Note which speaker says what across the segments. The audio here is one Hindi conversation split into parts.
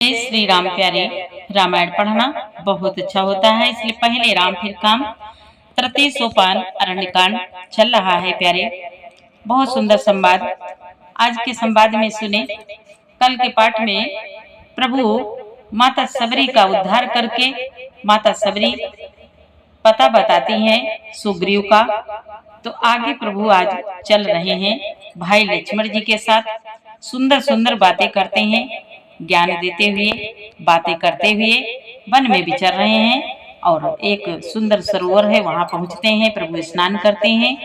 Speaker 1: जय श्री राम प्यारे। रामायण पढ़ना बहुत अच्छा होता है, इसलिए पहले राम फिर काम। तृतीय सोपान अरण्यकांड चल रहा है प्यारे। बहुत सुंदर संवाद आज के संवाद में सुने। कल के पाठ में प्रभु माता सबरी का उद्धार करके माता सबरी पता बताती हैं सुग्रीव का। तो आगे प्रभु आज चल रहे हैं भाई लक्ष्मण जी के साथ, सुंदर सुंदर बातें करते हैं, ज्ञान देते हुए, बातें करते हुए वन में विचर रहे हैं। और एक सुंदर सरोवर है, वहां पहुंचते हैं, प्रभु स्नान करते हैं।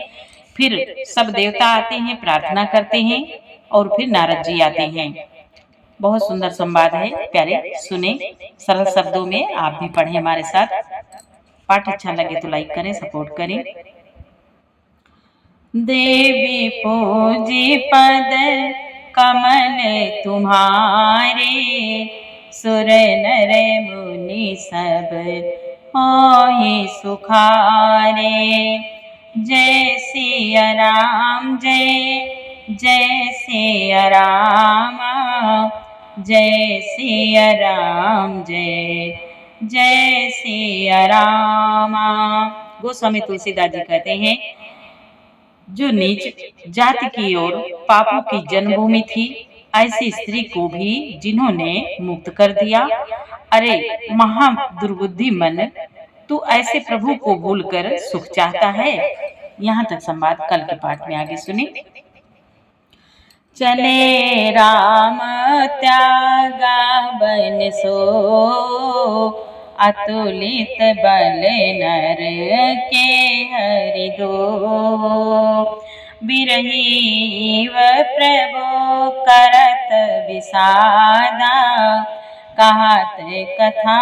Speaker 1: फिर सब देवता आते हैं, प्रार्थना करते हैं और फिर नारद जी आते हैं। बहुत सुंदर संवाद है प्यारे, सुने सरल शब्दों में। आप भी पढ़ें हमारे साथ। पाठ अच्छा लगे तो लाइक करें, सपोर्ट करें। देवी पूजी पद कमल तुम्हारे, सुर नर मुनि सब होहि सुखारे। जय सिया राम जय जय सिया राम, जय सिया राम जय जय सिया राम। गोस्वामी तुलसीदास जी कहते हैं, जो नीच जाति की ओर पापों की जन्मभूमि थी, ऐसी स्त्री को भी जिन्होंने मुक्त कर दिया। अरे महा दुर्बुद्धि मन, तू ऐसे प्रभु को भूलकर सुख चाहता है। यहाँ तक संवाद कल के पाठ में आगे सुने। चले राम त्यागा बन सो, अतुलित बल नर के हरि दो। बिरहीव प्रभु करत विषादा, कहत कथा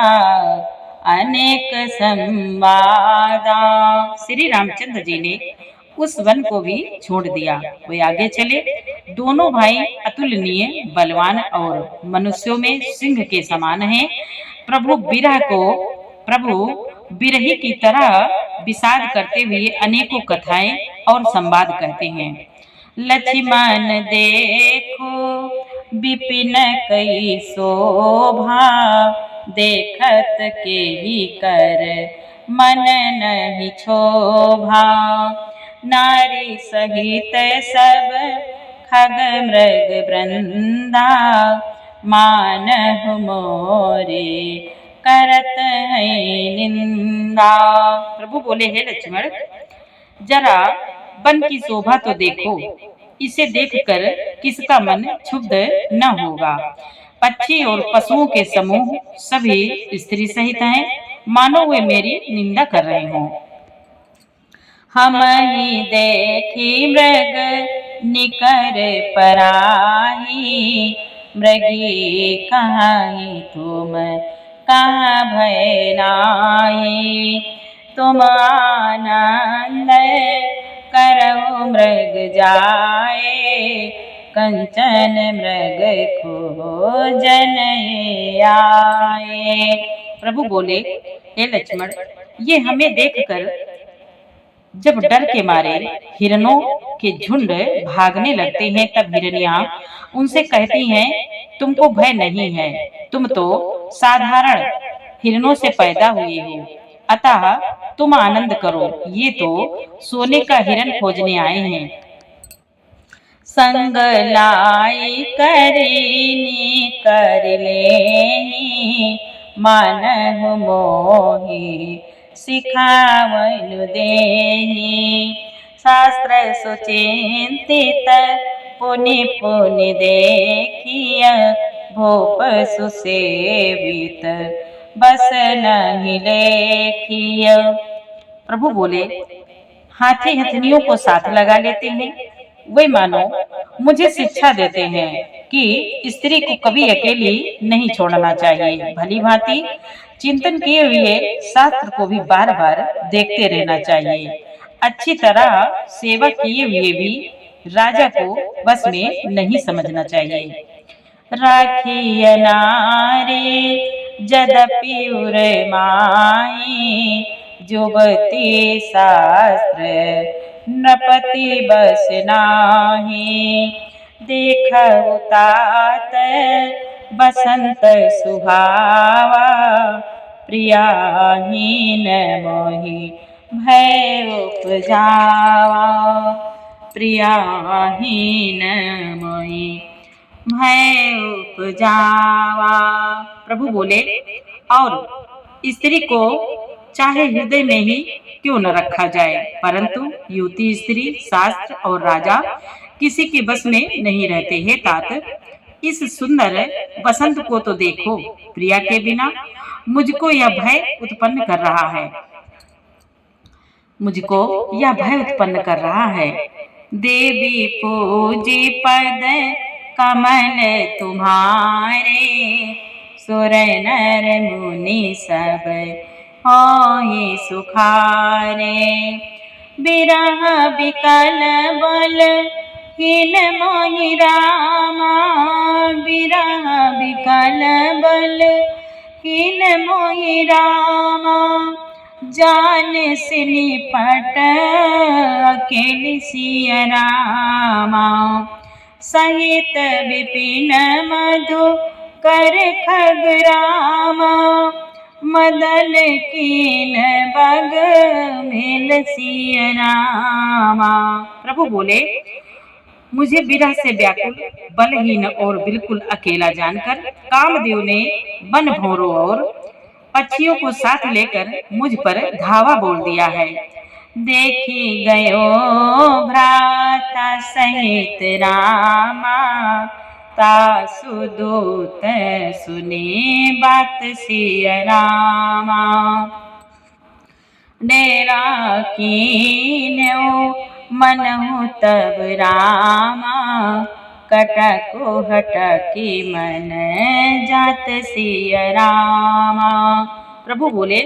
Speaker 1: अनेक संवादा। श्री रामचंद्र जी ने उस वन को भी छोड़ दिया, वे आगे चले। दोनों भाई अतुलनीय बलवान और मनुष्यों में सिंह के समान हैं। प्रभु बिरही की तरह विषाद करते हुए अनेकों कथाएं और संवाद कहते हैं। लक्ष्मण देखो विपिन कई शोभा, देखत के ही कर मन नहीं क्षोभा। नारी सहित सब खग मृग वृंदा, मानहु मोरे करत है निंदा। प्रभु बोले, हे लक्ष्मण, जरा वन की शोभा तो देखो, इसे देखकर किसका मन क्षुब्ध न होगा। पक्षी और पशुओं के समूह सभी स्त्री सहित हैं, मानो वे मेरी निंदा कर रहे हों। हम ही देखी मृग निकर पराही, मृगी कहाई तुम कहाँ भय नाई। तुम आनंद करो मृग जाए, कंचन मृग खोजन आए। प्रभु बोले, हे लक्ष्मण, ये हमें देखकर जब डर के मारे हिरणों के झुंड भागने लगते हैं, तब हिरनियां उनसे कहती हैं, तुमको भय नहीं है, तुम तो साधारण हिरणों से पैदा हुए हो, अतः तुम आनंद करो, ये तो सोने का हिरण खोजने आए हैं। संग लाई करीनी कर ले, मानहु मोहि सिखावनु देहि। शास्त्र सुचिंतित पुनि पुनि देखिय, भूप सुसेवित बस नहीं लेखिय। प्रभु बोले, हाथी हथनियों को साथ लगा लेते हैं, वे मानो मुझे शिक्षा देते हैं कि स्त्री को कभी अकेली नहीं छोड़ना चाहिए। भली भांति चिंतन किए हुए शास्त्र को भी बार बार देखते रहना चाहिए। अच्छी तरह सेवा किए हुए भी राजा को बस में नहीं समझना चाहिए। राखिय नारी जदपि उर माई, जुबती शास्त्र नृपति बस नाही। देखहु तात बसंत सुहावा, प्रियाहीन मोहि भय उपजावा, प्रियाहीन मोहि भय उपजावा। प्रभु बोले, और स्त्री को चाहे हृदय में ही क्यों न रखा जाए, परंतु युवती स्त्री शास्त्र और राजा किसी के बस में नहीं रहते हैं तात। इस सुंदर बसंत को तो देखो, प्रिया के बिना मुझको यह भय उत्पन्न कर रहा है, मुझको यह भय उत्पन्न कर रहा है। देवी पूजी पद कमल तुम्हारे, सुर नर मुनि सब होहि सुखारे। बिरह बिकल बल हीन मोहि रामा, बिरह बिकल बल हीन मोहि रामा, जान से निपट अकेली सिया रामा, सहित विपिन मधु कर खगरामा, मदन कीन बग मिल सिया रामा। प्रभु बोले, मुझे विरह से व्याकुल, बलहीन और बिल्कुल अकेला जानकर कामदेव ने वन भौरों और पक्षियों को साथ लेकर मुझ पर धावा बोल दिया है। देखी गयो भ्राता सहित रामा, तासु दूत सुने बात सिया रामा, डेरा कीन्यो मनहु तब रामा, कटको हटकी मन जात सिया रामा। प्रभु बोले,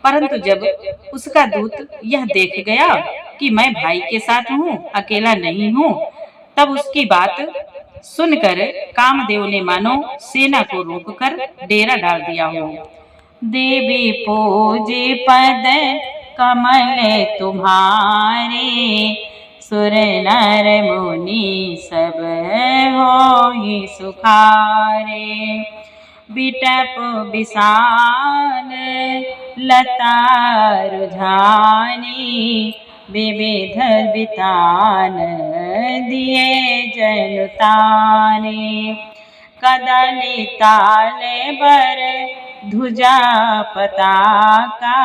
Speaker 1: परंतु जब उसका दूत यह देख गया कि मैं भाई के साथ हूँ, अकेला नहीं हूँ, तब उसकी बात सुनकर कामदेव ने मानो सेना को रोककर डेरा डाल दिया हो। देवी पूजे पद कमल तुम्हारे, सुर नर मुनि सब होहि सुखारे। बिटप विशाल लता रुझानी, विविध बितान दिए जनुताने। कदली ताल बर ध्वजा पताका,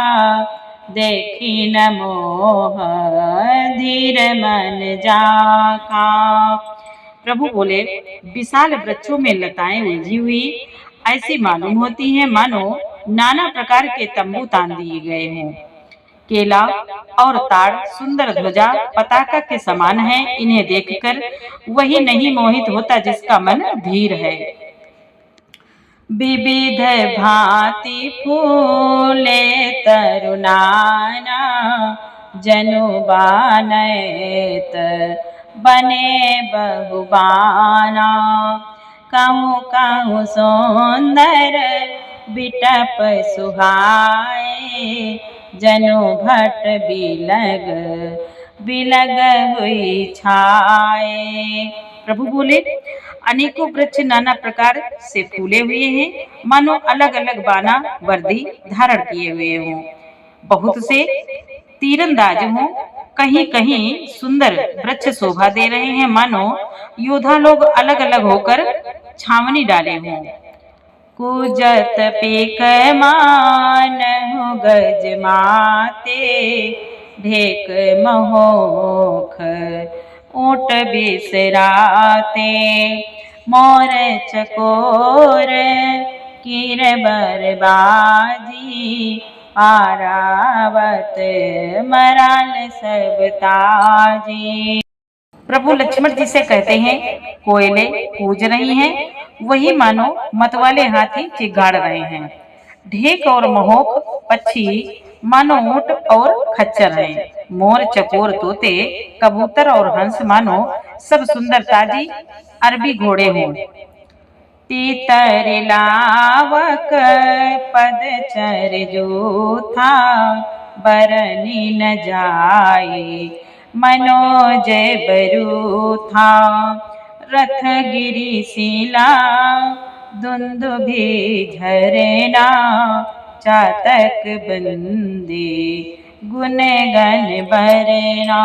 Speaker 1: देखी न मोह धीर मन जाका। प्रभु बोले, विशाल वृक्षों में लताएं उलझी हुई ऐसी मालूम होती हैं मानो नाना प्रकार के तंबू तान दिए गए हों। केला और ताड़ सुंदर ध्वजा पताका के समान है, इन्हें देखकर वही नहीं मोहित होता जिसका मन धीर है। विविध भांति फूले तरुनाना, जनु बानैत बने बहुबाना। कहूँ कहूँ सुंदर बिटप सुहाए, जनु भट बिलग बिलग हुई छाए। प्रभु बोले, अनेकों वृक्ष नाना प्रकार से फूले हुए हैं, मानो अलग अलग बाना वर्दी धारण किए हुए हों। बहुत से तीरंदाज हों, कहीं कहीं सुंदर वृक्ष शोभा दे रहे हैं, मानो योद्धा लोग अलग अलग होकर छावनी डाले हों। कुजत पेक मान हो गज माते, ढेक महोख ऊंट बिसराते। मोर चकोर कीर बरबाजी, आरावत मराल सब ताजी। प्रभु लक्ष्मण जी से कहते हैं, कोयले कूज रही हैं, वही मानो मतवाले हाथी चिघाड़ रहे हैं। ढेक और महोख पक्षी मानो ऊंट और खच्चर हैं। मोर चकोर तोते कबूतर और हंस मानो सब सुंदर ताजी अरबी घोड़े हों। तीतर लावक पद चर जूथा, बरनी न जाए मनोज बरूथा। रथगिरि शिला दुंदुभि झरना चातक बंदे गुण गण बरना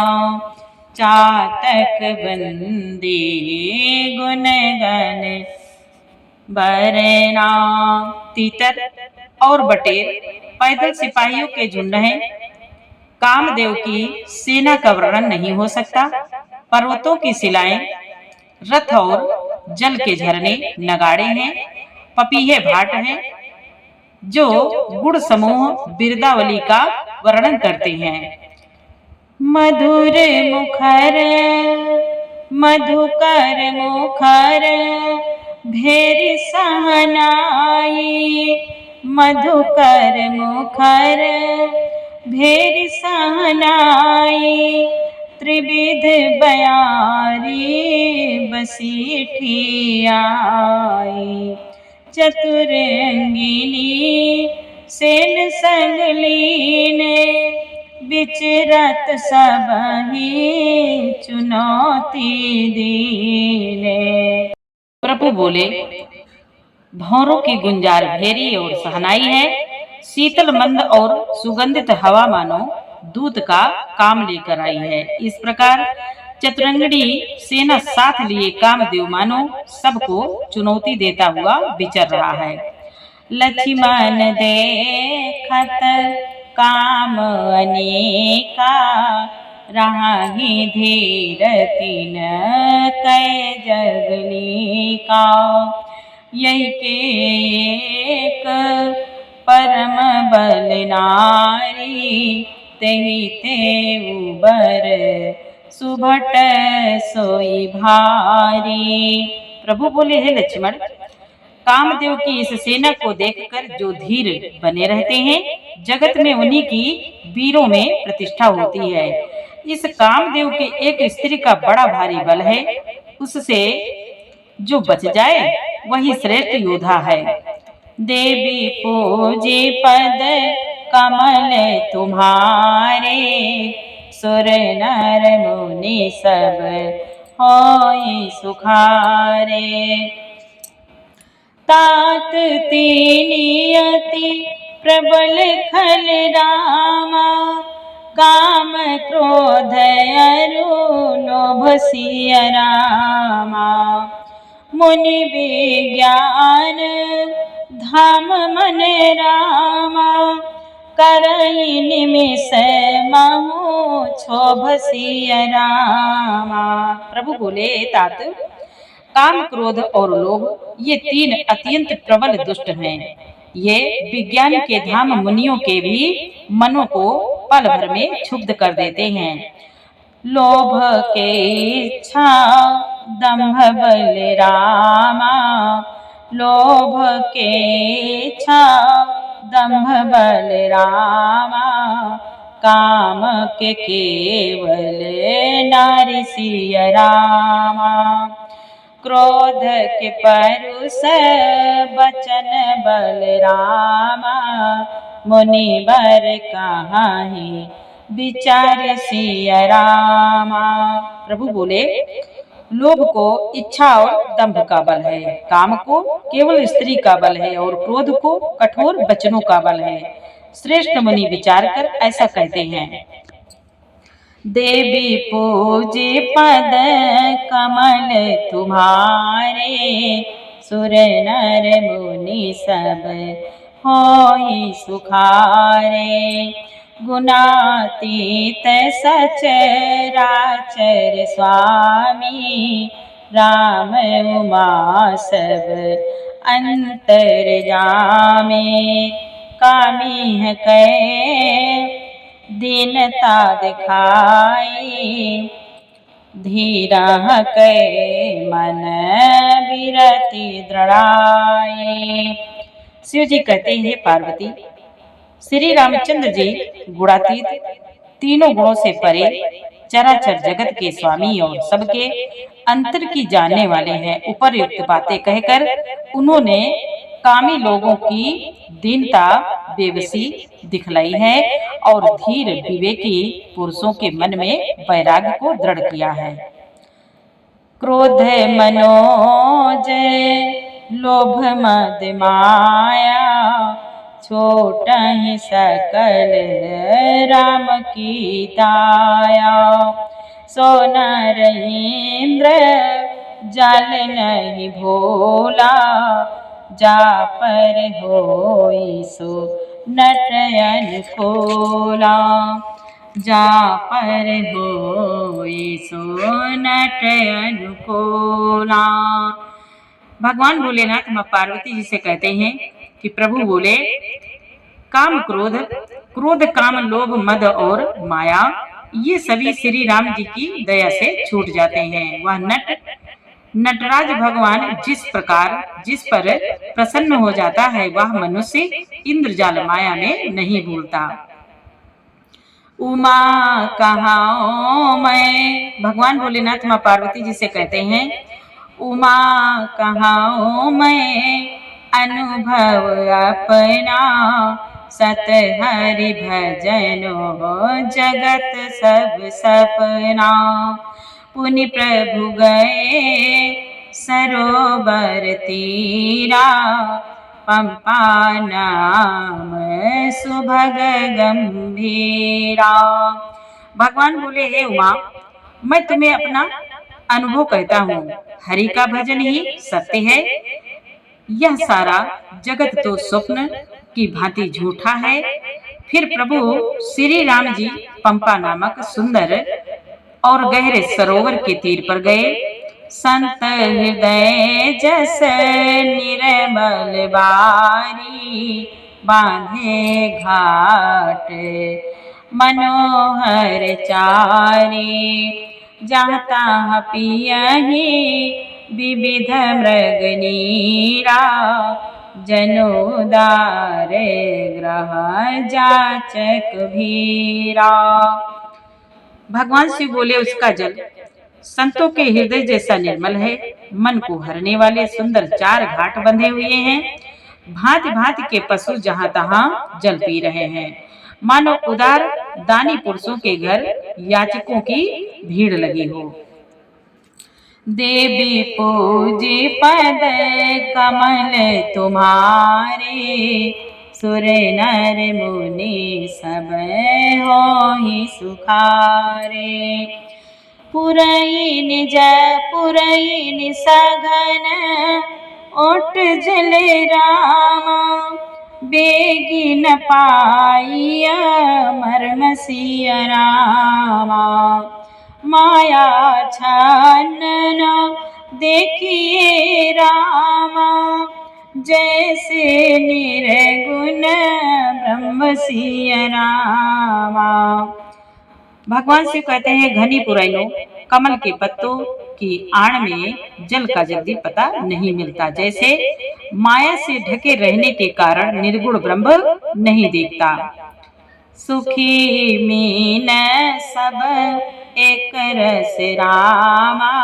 Speaker 1: चातक बंदे गुण गण बरना। तीतर और बटेर पैदल सिपाहियों के झुंड हैं। कामदेव की सेना का वर्णन नहीं हो सकता। पर्वतों की शिलाएं, रथ और जल के झरने नगाड़े हैं। पपीहे भाट हैं जो गुण समूह बिरदावली का वर्णन करते हैं। मधुर मुखर मधुकर मुखर भेरी सहनाई मधुकर मुखर भेरी सहनाई त्रिविध बयारी बसीठी आई चतुरंगिनी सेन संग लीने विचरत सबहि चुनौती दीने। प्रभु बोले, भौरों की गुंजार भेरी और सहनाई है। शीतल मंद और सुगंधित हवा मानो दूत का काम लेकर आई है। इस प्रकार चतुरंगनी सेना साथ लिए कामदेव मानो सबको चुनौती देता हुआ विचर रहा है। लक्ष्मण देखत काम अनेका राही धीर तीन कै जगली का यही के एक परम बल नारी तेहि ते उबर सुभट सोई भारी। प्रभु बोले, हे लक्ष्मण, कामदेव की इस सेना को देखकर जो धीर बने रहते हैं, जगत में उन्हीं की वीरों में प्रतिष्ठा होती है। इस कामदेव के एक स्त्री का बड़ा भारी बल है। उससे जो बच जाए वही श्रेष्ठ योद्धा है। देवी पूजे पद कमल तुम्हारे सुर नर मुनि सब होई सुखारे। तात तीनियति प्रबल खल रामा काम क्रोध अरु लोभ सिय रामा मुनि विज्ञान धाम मन रामा करई निमिष महु क्षोभ सिय रामा। प्रभु बोले, तात, काम क्रोध और लोभ ये तीन अत्यंत प्रबल दुष्ट हैं। ये विज्ञान के धाम मुनियों के भी मनों को पल भर में क्षुब्ध कर देते हैं। लोभ के इच्छा दंभ बल रामा लोभ के इच्छा दंभ बल रामा काम के केवल नारी सिय रामा क्रोध के परुष बचन बल रामा मुनि बर कहाहि विचार सिय रामा। प्रभु बोले, लोभ को इच्छा और दंभ का बल है, काम को केवल स्त्री का बल है और क्रोध को कठोर वचनों का बल है। श्रेष्ठ मुनि विचार कर ऐसा कहते हैं। देवी पूजे पद कमल तुम्हारे सुर नर मुनि सब होई सुखारे गुणातीत सचराचर स्वामी राम उमा सब अंतर जामे कामी है कै दीनता दिखाई धीरा कै मन विरति दृढ़ाई। शिव जी कहते हैं, पार्वती, श्री रामचंद्र जी गुणातीत, तीनों गुणों से परे, चराचर जगत के स्वामी और सबके अंतर की जानने वाले हैं। उपर्युक्त बातें कहकर उन्होंने कामी लोगों की दीनता बेबसी दिखलाई है और धीर विवेकी पुरुषों के मन में वैराग्य को दृढ़ किया है। क्रोध मनोज लोभ मद माया, छोटहि सकल राम की दाया। सो नर इंद्र जल नहीं भोला, जा पर होई सो नटयन खोला। जा पर होई सो नटयन खोला। भगवान भोलेनाथ माँ पार्वती जी से कहते हैं कि प्रभु बोले, काम क्रोध, क्रोध काम लोभ मद और माया, ये सभी श्री राम जी की दया से छूट जाते हैं। वह नटराज भगवान जिस प्रकार जिस पर प्रसन्न हो जाता है, वह मनुष्य इंद्रजाल माया में नहीं भूलता। उमा कहाओ मैं, भगवान भोलेनाथ माँ पार्वती जी से कहते हैं, उमा कहाओ मैं अनुभव अपना, सत हरि भजनो जगत सब सपना। पुनि प्रभु गए सरोवर तीरा, पंपा नाम सुभग गंभीरा। भगवान बोले, हे उमा, मैं तुम्हें अपना अनुभव कहता हूँ। हरि का भजन ही सत्य है। यह सारा जगत तो स्वप्न की भांति झूठा है। फिर प्रभु श्री राम जी पंपा नामक सुंदर और गहरे सरोवर के तीर पर गए। संत हृदय जस निर्मल बारी, बांधे घाट मनोहर चारी। जहाँ तहाँ पियहि विविध मृग नीरा, जनोदार ग्रह जाचक भीरा। भगवान शिव बोले, उसका जल संतों के हृदय जैसा निर्मल है। मन को हरने वाले सुंदर 4 घाट बंधे हुए हैं। भांति भांति के पशु जहाँ तहाँ जल पी रहे हैं। मानो उदार दानी पुरुषों के घर याचकों की भीड़ लगी हो। देवी पूजी पद कमल तुम्हारे, सुर नर मुनि सब होहि सुखारे। पुरई निज पुरई सघन ओट जल रामा, बेगी न पाइय मर्म सिय रामा। माया छानन देखिए रामा, जैसे निर्गुण ब्रह्म सिय रामा। भगवान शिव कहते हैं, घनी पुरैनों कमल के पत्तों की आड़ में जल का जल्दी पता नहीं मिलता। जैसे माया से ढके रहने के कारण निर्गुण ब्रह्म नहीं देखता। सुखी मीन सब एक रस रामा,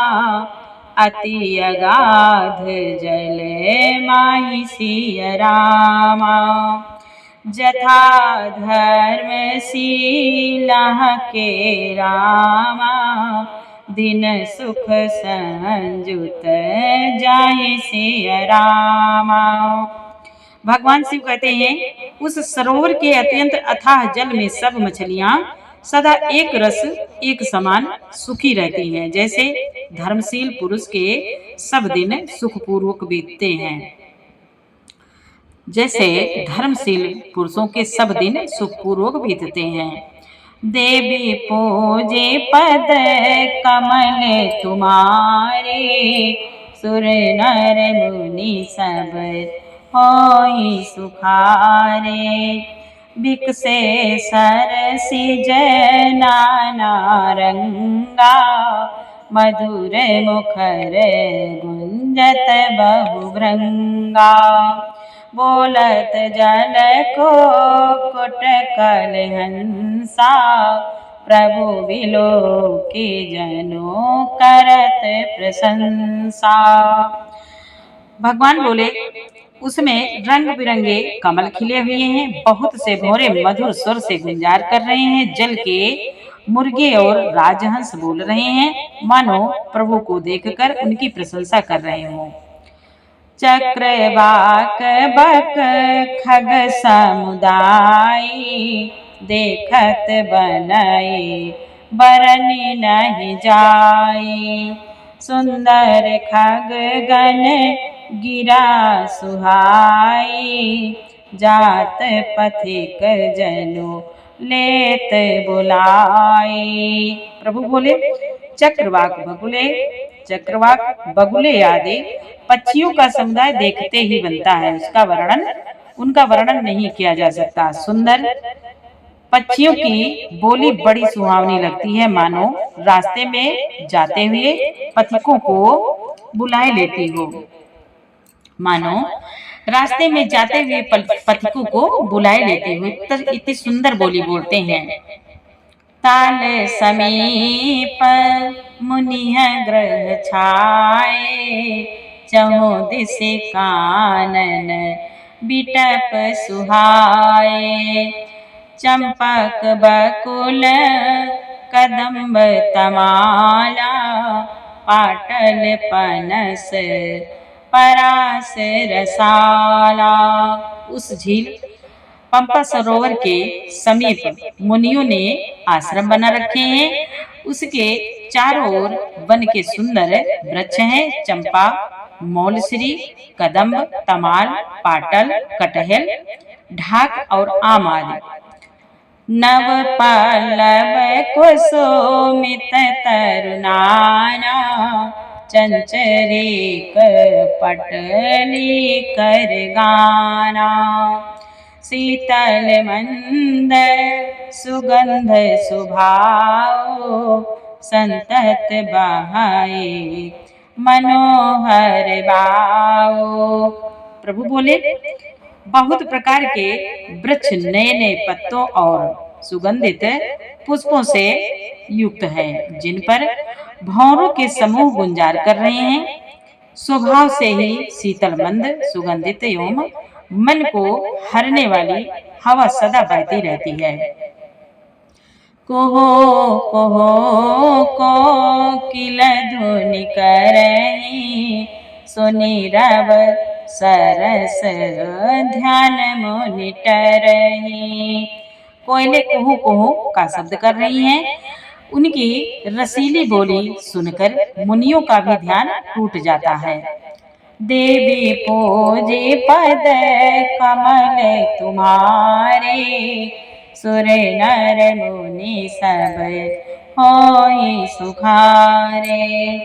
Speaker 1: अति अगाध जल माहि सिय रामा। जथा धर्मशीला के रामा, दिन सुख संजुत जाहि सिय रामा। भगवान शिव कहते हैं, उस सरोवर के अत्यंत अथाह जल में सब मछलियां सदा एक रस एक समान सुखी रहती हैं। जैसे धर्मशील पुरुष के सब दिन सुखपूर्वक बीतते हैं। जैसे धर्मशील पुरुषों के सब दिन सुखपूर्वक बीतते हैं। देवी पूजे पद कमल तुम्हारे, सुर नर मुनि सब होई सुखारे। बिकसे सरसिज नाना रंगा, मधुर मुखर गुंजत बहुभृंगा। बोलत जल को कुटकल हंसा, प्रभु बिलो की जनो करत प्रशंसा। भगवान बोले, उसमें रंग बिरंगे कमल खिले हुए हैं। बहुत से भौरे मधुर स्वर से गुंजार कर रहे हैं। जल के मुर्गे और राजहंस बोल रहे हैं, मानो प्रभु को देखकर उनकी प्रशंसा कर रहे हों। चक्रवाक बक खग समुदाय, देखत बनई बरन नहीं जाई। सुंदर खग गण गिरा सुहाई, जात पथिक जनु लेत बुलाई। प्रभु बोले, चक्रवाक बगुले, चक्रवाक बगुले आदि पक्षियों का समुदाय देखते ही बनता है, उनका वर्णन नहीं किया जा सकता। सुंदर पक्षियों की बोली बड़ी सुहावनी लगती है, मानो रास्ते में जाते हुए पथिकों को बुलाए लेती हो। मानो रास्ते में जाते हुए पथिकों को बुलाए लेते हुए इतनी सुंदर बोली बोलते हैं। ताल समीप मुनिह ग्रह छाए, चहु दिस कानन बिटप सुहाए। चंपक बकुल कदम्ब तमाला, पाटल पनस परास रसाला। उस झील पंपा सरोवर के समीप मुनियों ने आश्रम बना रखे हैं। उसके चारों ओर वन के सुंदर वृक्ष हैं, चंपा, मौलश्री, कदम्ब, तमाल, पाटल, कटहल, ढाक और आम आदि। नव पल्लव कुसुमित तरुनाना, चंचरीक पटली कर गाना। शीतल मंद सुगंध सुभाओ, संतत बहाए मनोहर बाओ। प्रभु बोले, बहुत प्रकार के वृक्ष नए नए पत्तों और सुगंधित पुष्पों से युक्त है, जिन पर भंवरों के समूह गुंजार कर रहे हैं। स्वभाव से ही शीतल मंद सुगंधित एवं मन को हरने वाली हवा सदा बहती रहती है। कोहो कोहो कोकिल धुनि करहि, सुनि रव सरस ध्यान मुनि टरहि। कोयले कोहू कोहू का शब्द कर रही हैं। उनकी रसीली बोली सुनकर मुनियों का भी ध्यान टूट जाता है। देवी पूजे पद कमल तुम्हारे, सुर नर मुनि सब होई सुखारे।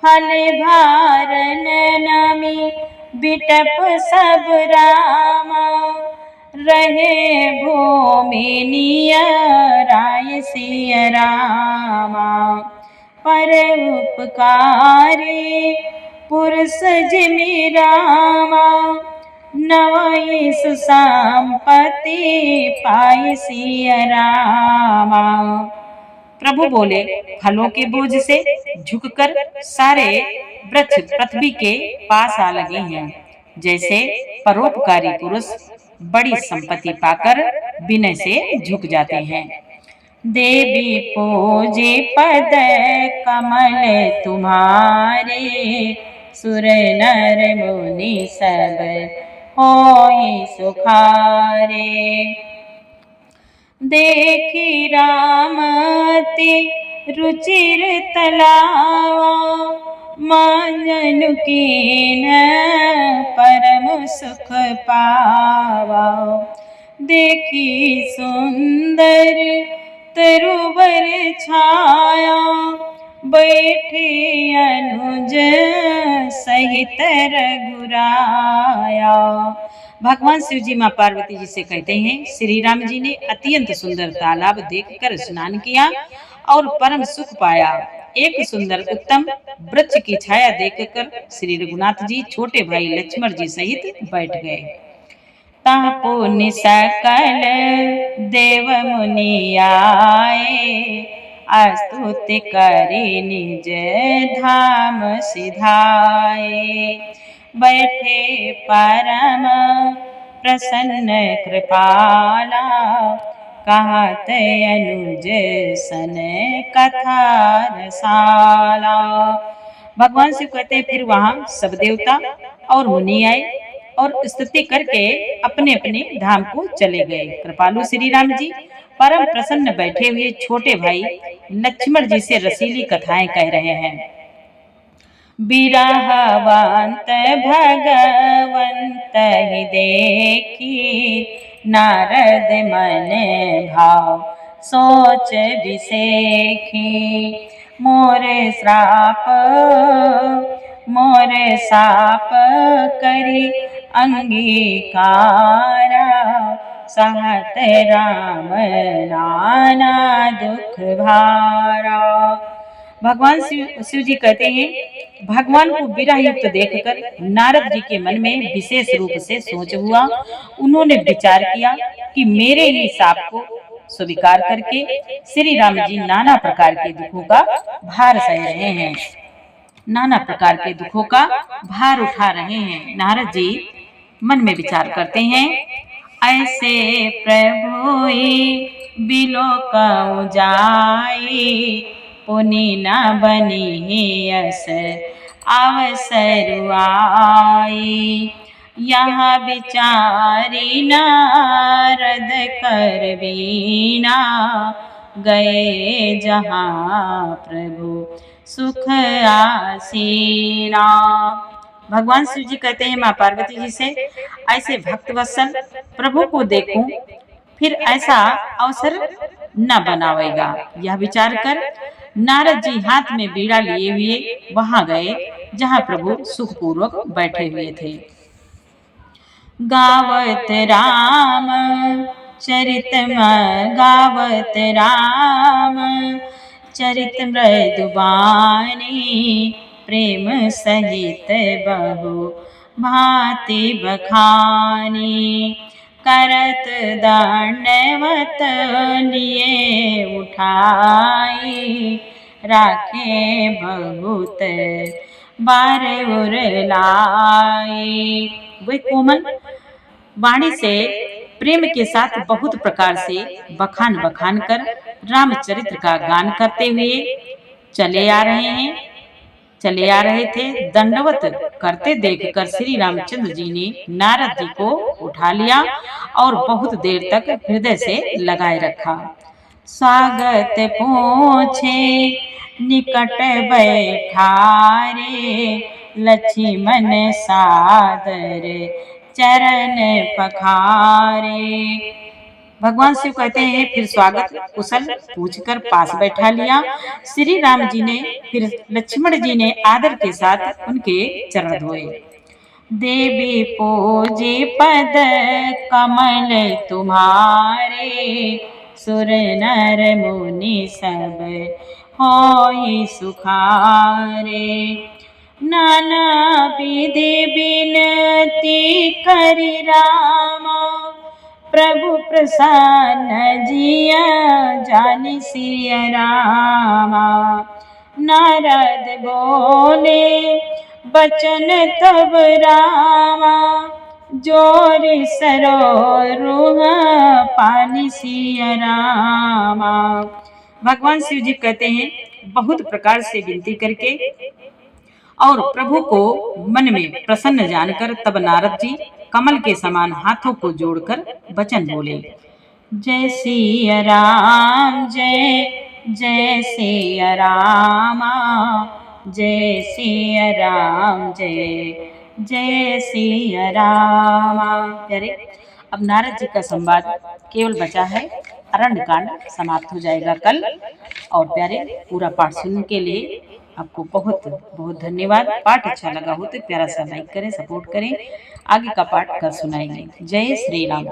Speaker 1: फल भारन नमी बिटप सब रामा, रहे भूमि नियराय सिय रामा। पर उपकारी पुरुष जिमि रामा, नवई सुसंपत्ति पाई सिय रामा। प्रभु बोले, फलों के बोझ से झुककर सारे वृक्ष पृथ्वी के पास आ लगे हैं। जैसे परोपकारी पुरुष बड़ी संपत्ति पाकर विनय से झुक जाते हैं। देवी पूजे पद कमल तुम्हारे, सुर नर मुनि सब होई सुखारे। देखी रामति रुचिर तलावा, माननु कीन परम सुख पावा। देखी सुंदर तरुवर छाया, बैठे अनुज सहित रघुराया। भगवान शिव जी माँ पार्वती जी से कहते हैं, श्री राम जी ने अत्यंत सुंदर तालाब देखकर स्नान किया और परम सुख पाया। एक सुंदर उत्तम वृक्ष की छाया देखकर श्री रघुनाथ जी छोटे भाई लक्ष्मण जी सहित बैठ गए। पुण्य सकल देव मुनि आए, स्तुति करे निज धाम सिधाए। बैठे परम प्रसन्न कृपाला, कहत अनुज सन कथा रसाला। भगवान शिव कहते हैं फिर वहां सब देवता और मुनि आए और स्तुति करके अपने अपने धाम को चले गए। कृपालु श्री राम जी परम प्रसन्न बैठे हुए छोटे भाई लक्ष्मण जी से रसीली कथाएं कह रहे हैं। बिरहवंत भगवंत ही देखी, नारद मन भाव सोच विसेखी। मोर साप करी अंगीकारा, सहत राम नाना दुख भारा। भगवान शिव जी कहते हैं भगवान को विरह युक्त देखकर नारद जी के मन में विशेष रूप से सोच हुआ। उन्होंने विचार किया कि मेरे ही शाप को स्वीकार करके श्री राम जी नाना प्रकार के दुखों का भार सह रहे हैं, नाना प्रकार के दुखों का भार उठा रहे हैं। नारद जी मन में विचार करते हैं, ऐसे प्रभु बिलोक जाई, पुनि न बनी यस अवसर आई। यहाँ विचारी नारद कर बीना, गए जहाँ प्रभु सुख आसीना। भगवान शिव जी कहते हैं माँ पार्वती जी से, ऐसे भक्त वत्सल प्रभु को देखूं फिर ऐसा अवसर न बनावेगा। यह विचार कर नारद जी हाथ में बीड़ा लिए हुए वहां गए जहां प्रभु सुखपूर्वक बैठे हुए थे। गावत राम चरित गावत राम चरित मृदुबानी, प्रेम सहित बहु भांति बखानी। करत दंडवत लिए उठाई, राखे बहुत बार उरलाई। वे कोमल वाणी से प्रेम के साथ बहुत प्रकार से बखान बखान कर रामचरित्र का गान करते हुए चले आ रहे थे। दंडवत करते देखकर श्री रामचंद्र जी ने नारद जी को उठा लिया और बहुत देर तक हृदय से लगाए रखा। स्वागत पूछे निकट बैठारे, लक्ष्मण सादर चरण पखारे। भगवान शिव कहते हैं फिर स्वागत कुशल पूछकर पास बैठा लिया। श्री राम जी ने फिर लक्ष्मण जी ने आदर के साथ उनके चरण धोए। देवी पूजे पद कमल तुम्हारे, सुर नर मुनि सब होई सुखारे। नाना विधि बिनती करि रामा, प्रभु प्रसन्न जिया जानि सिया रामा। नारद बोले बचन तब रामा, जोर सरोरुह पानी सिया रामा। भगवान शिव जी कहते हैं बहुत प्रकार से विनती करके और प्रभु को मन में प्रसन्न जानकर तब नारद जी कमल के समान हाथों को जोड़कर वचन बोले। जय सिया राम जय जय सिया रामा, जय सिया राम जय जय सिया रामा। प्यारे अब नारद जी का संवाद केवल बचा है, अरण्य कांड समाप्त हो जाएगा कल। और प्यारे पूरा पाठ सुनने के लिए आपको बहुत बहुत धन्यवाद। पाठ अच्छा लगा हो तो प्यारा सा लाइक करें, सपोर्ट करें। आगे का पाठ कल सुनाएंगे। जय श्री राम।